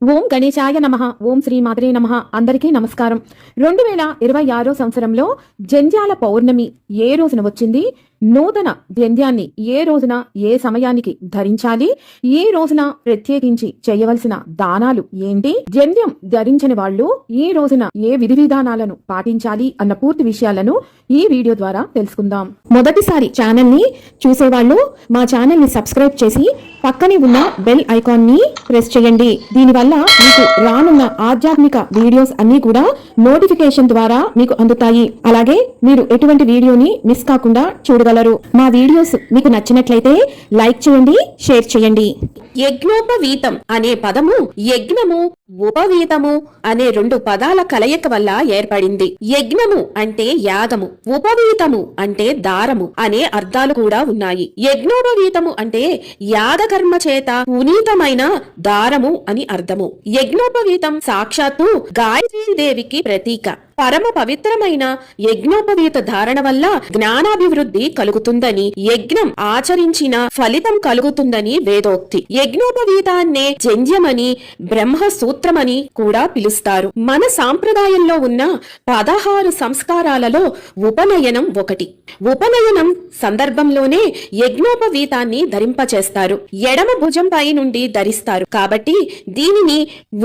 ఓం గణేశాయ నమః. ఓం శ్రీ మాత్రే నమః. అందరికీ నమస్కారం. 2026 సంవత్సరంలో జంధ్యాల పౌర్ణమి ఏ రోజున వచ్చింది, నూతన జంధ్యాన్ని ఏ రోజున ఏ సమయానికి ధరించాలి, ఏ రోజున ప్రత్యేకించి చేయవలసిన దానాలు ఏంటి, జంధ్యం ధరించని వాళ్ళు ఈ రోజున ఏ విధి విధానాలను పాటించాలి అన్న పూర్తి విషయాలను ఈ వీడియో ద్వారా తెలుసుకుందాం. మొదటిసారి ఛానల్ ని చూసేవాళ్ళు మా ఛానల్ ని సబ్స్క్రైబ్ చేసి పక్కనే ఉన్న బెల్ ఐకాన్ ని ప్రెస్ చేయండి. దీనివల్ల మీకు రానున్న ఆధ్యాత్మిక వీడియోస్ అన్ని కూడా నోటిఫికేషన్ ద్వారా మీకు అందుతాయి. అలాగే మీరు ఎటువంటి వీడియోని మిస్ కాకుండా చూడగలరు. మా వీడియోస్ మీకు నచ్చినట్లయితే లైక్ చేయండి, షేర్ చేయండి. యజ్ఞోపవీతం అనే పదము యజ్ఞము, ఉపవీతము అనే రెండు పదాల కలయిక వల్ల ఏర్పడింది. యజ్ఞము అంటే యాగము, ఉపవీతము అంటే దారము అనే అర్థాలు కూడా ఉన్నాయి. యజ్ఞోపవీతము అంటే యాగకర్మ చేత పునీతమైన దారము అని అర్థము. యజ్ఞోపవీతం సాక్షాత్తు గాయత్రీదేవికి ప్రతీక. పరమ పవిత్రమైన యజ్ఞోపవీత ధారణ వల్ల జ్ఞానాభివృద్ధి కలుగుతుందని, యజ్ఞం ఆచరించిన ఫలితం కలుగుతుందని వేదోక్తి. యజ్ఞోపవీతాన్నే జంధ్యమని, బ్రహ్మసూత్రమని కూడా పిలుస్తారు. మన సాంప్రదాయంలో ఉన్న 16 సంస్కారాలలో ఉపనయనం ఒకటి. ఉపనయనం సందర్భంలోనే యజ్ఞోపవీతాన్ని ధరింపచేస్తారు. ఎడమ భుజంపై నుండి ధరిస్తారు కాబట్టి దీనిని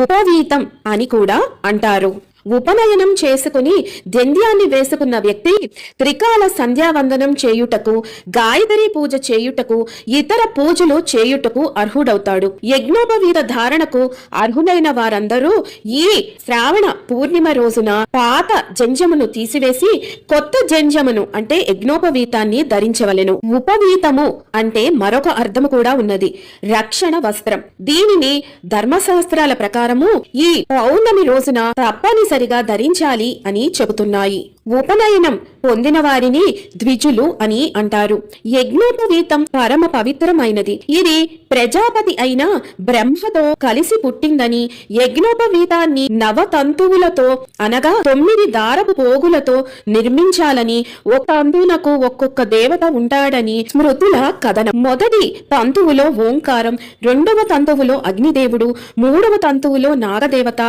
ఉపవీతం అని కూడా అంటారు. ఉపనయనం చేసుకుని జంధ్యాన్ని వేసుకున్న వ్యక్తి త్రికాల సంధ్యావందనం చేయుటకు, గాయత్రి పూజ చేయుటకు, ఇతర పూజలు చేయుటకు అర్హుడవుతాడు. యజ్ఞోపవీత ధారణకు అర్హులైన వారందరూ ఈ శ్రావణ పూర్ణిమ రోజున పాత జంధ్యమును తీసివేసి కొత్త జంధ్యమును అంటే యజ్ఞోపవీతాన్ని ధరించవలెను. ఉపవీతము అంటే మరొక అర్థము కూడా ఉన్నది, రక్షణ వస్త్రం. దీనిని ధర్మశాస్త్రాల ప్రకారము ఈ పౌర్ణమి రోజున తప్పనిసరిగా ధరించాలి అని చెబుతున్నాయి. ఉపనయనం పొందిన వారిని ద్విజులు అని అంటారు. యజ్ఞోపవీతం పరమ పవిత్రమైనది. ఇది ప్రజాపతి అయిన బ్రహ్మతో కలిసి పుట్టిందని, యజ్ఞోపవీతాన్ని నవతంతువులతో అనగా 9 దారపు పోగులతో నిర్మించాలని, ఒక తంతువునకు ఒక్కొక్క దేవత ఉంటాడని స్మృతుల కథనం. మొదటి తంతువులో ఓంకారం, 2వ తంతువులో అగ్నిదేవుడు, 3వ తంతువులో నాగదేవత,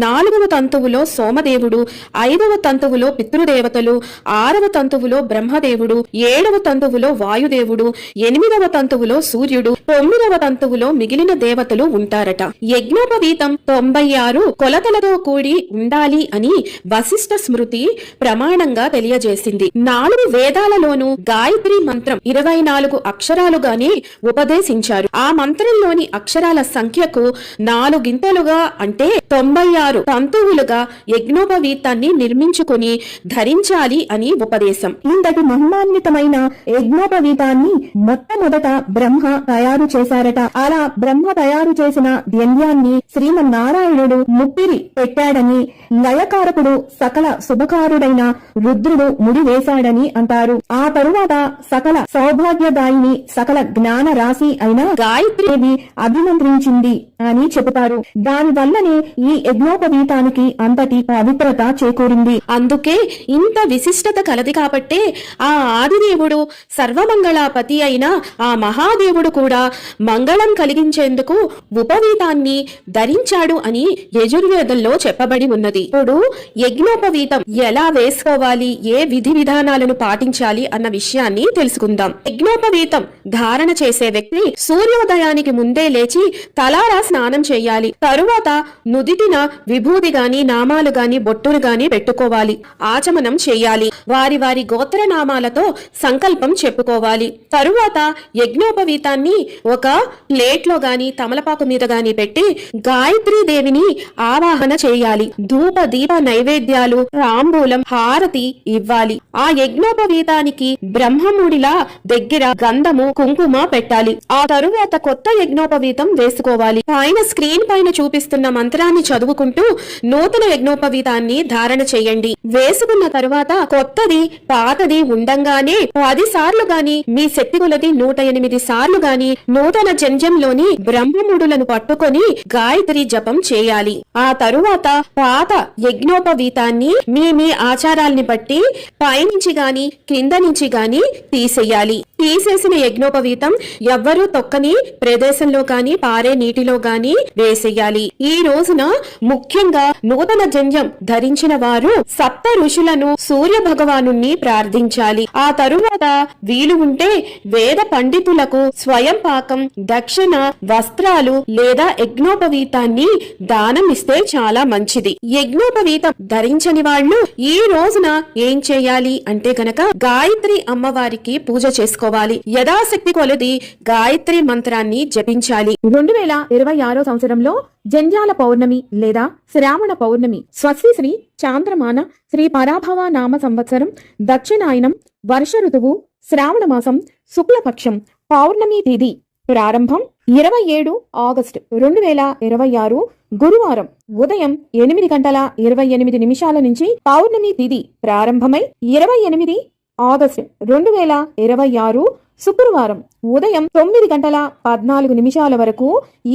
4వ తంతువులో సోమదేవుడు, 5వ తంతువులో పితృదేవతలు, 6వ తంతువులో బ్రహ్మదేవుడు, 7వ తంతువులో వాయుదేవుడు, 8వ తంతువులో సూర్యుడు, 9వ తంతువులో మిగిలిన దేవతలు ఉంటారట. యజ్ఞోపవీతం 96 కొలతలతో కూడి ఉండాలి అని వశిష్ఠ స్మృతి ప్రమాణంగా తెలియజేసింది. 4 వేదాలలోనూ గాయత్రి మంత్రం 24 అక్షరాలుగానే ఉపదేశించారు. ఆ మంత్రంలోని అక్షరాల సంఖ్యకు 4గింతలుగా అంటే 96 తంతువులుగా యజ్ఞోపవీతాన్ని నిర్మించుకుని ధరించాలి అని ఉపదేశం. ఇంతటి మహిమాన్వితమైన యజ్ఞోపవీతాన్ని మొట్టమొదట బ్రహ్మ తయారు చేశారట. అలా బ్రహ్మ తయారు చేసిన జంధ్యాన్ని శ్రీమన్నారాయణుడు ముప్పిరి పెట్టాడని, లయకారకుడు సకల శుభకారుడైన రుద్రుడు ముడి వేశాడని అంటారు. ఆ తరువాత సకల సౌభాగ్యదాయిని, సకల జ్ఞాన రాశి అయిన గాయత్రీదేవి అభిమంత్రించింది అని చెబుతారు. దాని వల్లనే ఈ యజ్ఞోపవీతానికి అంతటి పవిత్రత చేకూరింది. అందుకే ఇంత విశిష్టత కలది కాబట్టే ఆ ఆదిదేవుడు సర్వమంగళాపతి అయిన ఆ మహాదేవుడు కూడా మంగళం కలిగించేందుకు ఉపవీతాన్ని ధరించాడు అని యజుర్వేదంలో చెప్పబడి ఉన్నది. ఇప్పుడు యజ్ఞోపవీతం ఎలా వేసుకోవాలి, ఏ విధి విధానాలను పాటించాలి అన్న విషయాన్ని తెలుసుకుందాం. యజ్ఞోపవీతం ధారణ చేసే వ్యక్తి సూర్యోదయానికి ముందే లేచి తలారా స్నానం చేయాలి. తరువాత నుదిటిన విభూది గాని, నామాలు గాని, బొట్టును గాని పెట్టుకోవాలి. ఆచమనం చేయాలి. వారి వారి గోత్ర నామాలతో సంకల్పం చెప్పుకోవాలి. తరువాత యజ్ఞోపవీతాన్ని ఒక ప్లేట్లో గాని, తమలపాకు మీద గాని పెట్టి గాయత్రీ దేవిని ఆవాహన చేయాలి. ధూప దీప నైవేద్యాలు, తాంబూలం, హారతి ఇవ్వాలి. ఆ యజ్ఞోపవీతానికి బ్రహ్మముడిలా దగ్గర గంధము, కుంకుమ పెట్టాలి. ఆ తరువాత కొత్త యజ్ఞోపవీతం వేసుకోవాలి. పైన స్క్రీన్ పైన చూపిస్తున్న మంత్రాన్ని చదువుకుంటూ నూతన యజ్ఞోపవీతాన్ని ధారణ చేయండి. వేసుకున్న తరువాత కొత్తది పాతది ఉండంగానే 10 సార్లు గాని, మీ శక్తి కొలది 108 సార్లు గాని నూతన జంధ్యంలోని బ్రహ్మముడులను పట్టుకొని గాయత్రి జపం చేయాలి. ఆ తరువాత పాత యజ్ఞోపవీతాన్ని మీ ఆచారాల్ని బట్టి పైనుంచి గాని కింద నుంచి గాని తీసేయాలి. తీసేసిన యజ్ఞోపవీతం ఎవ్వరూ తొక్కని ప్రదేశంలో గాని పారే నీటిలో గాని వేసేయాలి. ఈ రోజున ముఖ్యంగా నూతన జంధ్యం ధరించిన వారు సప్త ఋషులను సూర్య భగవాను ప్రార్థించాలి. ఆ తరువాత వీలు ఉంటే వేద పండితులకు స్వయం పాకం, దక్షిణ, వస్త్రాలు లేదా యజ్ఞోపవీతాన్ని దానం ఇస్తే చాలా మంచిది. యజ్ఞోపవీతం ధరించని వాళ్ళు ఈ రోజున ఏం చేయాలి అంటే గనక గాయత్రి అమ్మవారికి పూజ చేసుకోవాలి. యథాశక్తి కొలది గాయత్రి మంత్రాన్ని జపించాలి. 2026 సంవత్సరంలో జంధ్యాల పౌర్ణమి లేదా శ్రావణ పౌర్ణమి స్వస్తి శ్రీ చాంద్రమాన శ్రీ పరాభవ నామ సంవత్సరం దక్షిణాయనం వర్ష ఋతువు శ్రావణ మాసం శుక్లపక్షం పౌర్ణమి తిథి ప్రారంభం 27 ఆగస్టు 2026 గురువారం ఉదయం 8:28 నుంచి పౌర్ణమి తిథి ప్రారంభమై 28 ఆగస్టు 2026 శుక్రవారం ఉదయం 9:14 వరకు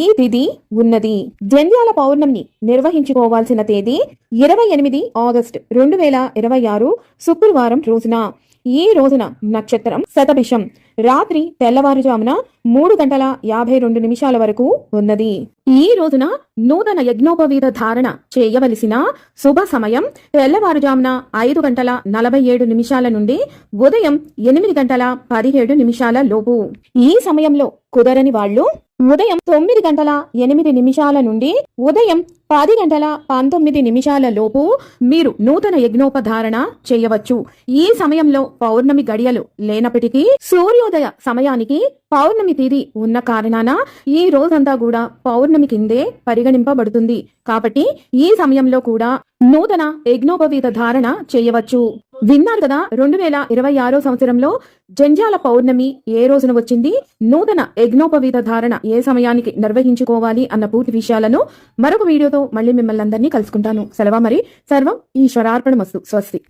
ఈ తిథి ఉన్నది. జంధ్యాల పౌర్ణమిని నిర్వహించుకోవాల్సిన తేదీ 28 ఆగస్టు 2026 శుక్రవారం రోజున. ఈ రోజున నక్షత్రం శతభిషం రాత్రి తెల్లవారుజామున 3:52 వరకు ఉన్నది. ఈ రోజున నూతన యజ్ఞోపవీత ధారణ చేయవలసిన శుభ సమయం తెల్లవారుజామున 5:47 నుండి ఉదయం 8:17 లోపు. ఈ సమయంలో కుదరని వాళ్ళు ఉదయం 9:08 నుండి ఉదయం 10:19 లోపు మీరు నూతన యజ్ఞోపధారణ చేయవచ్చు. ఈ సమయంలో పౌర్ణమి గడియలు లేనప్పటికీ సూర్యోదయ సమయానికి పౌర్ణమి తిథి ఉన్న కారణాన ఈ రోజంతా కూడా పౌర్ణమి కిందే పరిగణింపబడుతుంది. కాబట్టి ఈ సమయంలో కూడా నూతన యజ్ఞోపవీత ధారణ చేయవచ్చు. విన్నారు కదా, 2026 సంవత్సరంలో జంధ్యాల పౌర్ణమి ఏ రోజున వచ్చింది, నూతన యజ్ఞోపవీత ధారణ ఏ సమయానికి నిర్వహించుకోవాలి అన్న పూర్తి విషయాలను మరొక వీడియోతో మళ్ళీ మిమ్మల్ని అందరినీ కలుసుకుంటాను. సెలవు మరి. సర్వం ఈశ్వరార్పణమస్తు. స్వస్తి.